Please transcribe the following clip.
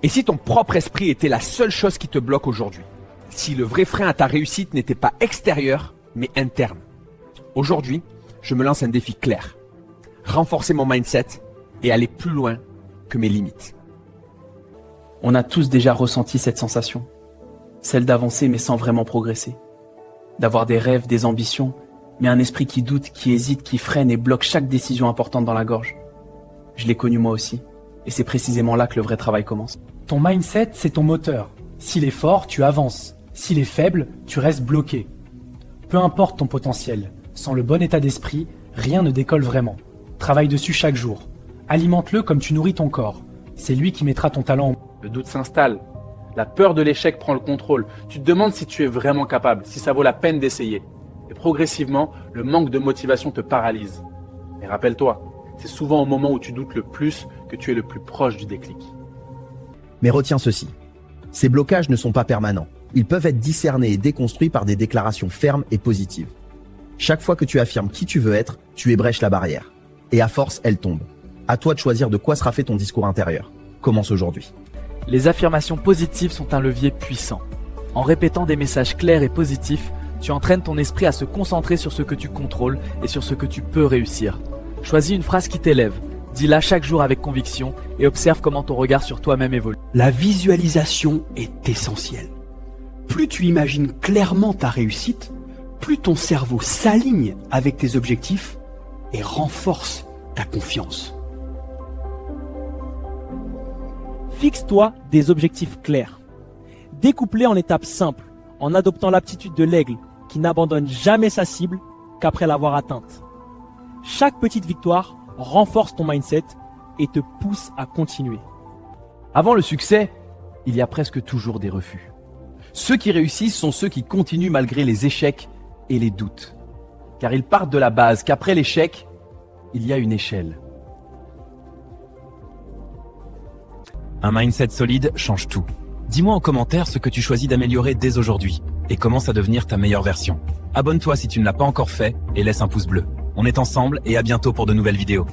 Et si ton propre esprit était la seule chose qui te bloque aujourd'hui? Si le vrai frein à ta réussite n'était pas extérieur, mais interne? Aujourd'hui, je me lance un défi clair. Renforcer mon mindset et aller plus loin que mes limites. On a tous déjà ressenti cette sensation. Celle d'avancer mais sans vraiment progresser. D'avoir des rêves, des ambitions, mais un esprit qui doute, qui hésite, qui freine et bloque chaque décision importante dans la gorge. Je l'ai connu moi aussi. Et c'est précisément là que le vrai travail commence. Ton mindset, c'est ton moteur. S'il est fort, tu avances. S'il est faible, tu restes bloqué. Peu importe ton potentiel, sans le bon état d'esprit, rien ne décolle vraiment. Travaille dessus chaque jour. Alimente-le comme tu nourris ton corps. C'est lui qui mettra ton talent en... Le doute s'installe. La peur de l'échec prend le contrôle. Tu te demandes si tu es vraiment capable, si ça vaut la peine d'essayer. Et progressivement, le manque de motivation te paralyse. Mais rappelle-toi, c'est souvent au moment où tu doutes le plus que tu es le plus proche du déclic. Mais retiens ceci. Ces blocages ne sont pas permanents. Ils peuvent être discernés et déconstruits par des déclarations fermes et positives. Chaque fois que tu affirmes qui tu veux être, tu ébrèches la barrière. Et à force, elle tombe. À toi de choisir de quoi sera fait ton discours intérieur. Commence aujourd'hui. Les affirmations positives sont un levier puissant. En répétant des messages clairs et positifs, tu entraînes ton esprit à se concentrer sur ce que tu contrôles et sur ce que tu peux réussir. Choisis une phrase qui t'élève, dis-la chaque jour avec conviction et observe comment ton regard sur toi-même évolue. La visualisation est essentielle. Plus tu imagines clairement ta réussite, plus ton cerveau s'aligne avec tes objectifs et renforce ta confiance. Fixe-toi des objectifs clairs. Découpe-les en étapes simples, en adoptant l'aptitude de l'aigle qui n'abandonne jamais sa cible qu'après l'avoir atteinte. Chaque petite victoire renforce ton mindset et te pousse à continuer. Avant le succès, il y a presque toujours des refus. Ceux qui réussissent sont ceux qui continuent malgré les échecs et les doutes. Car ils partent de la base qu'après l'échec, il y a une échelle. Un mindset solide change tout. Dis-moi en commentaire ce que tu choisis d'améliorer dès aujourd'hui et commence à devenir ta meilleure version. Abonne-toi si tu ne l'as pas encore fait et laisse un pouce bleu. On est ensemble et à bientôt pour de nouvelles vidéos.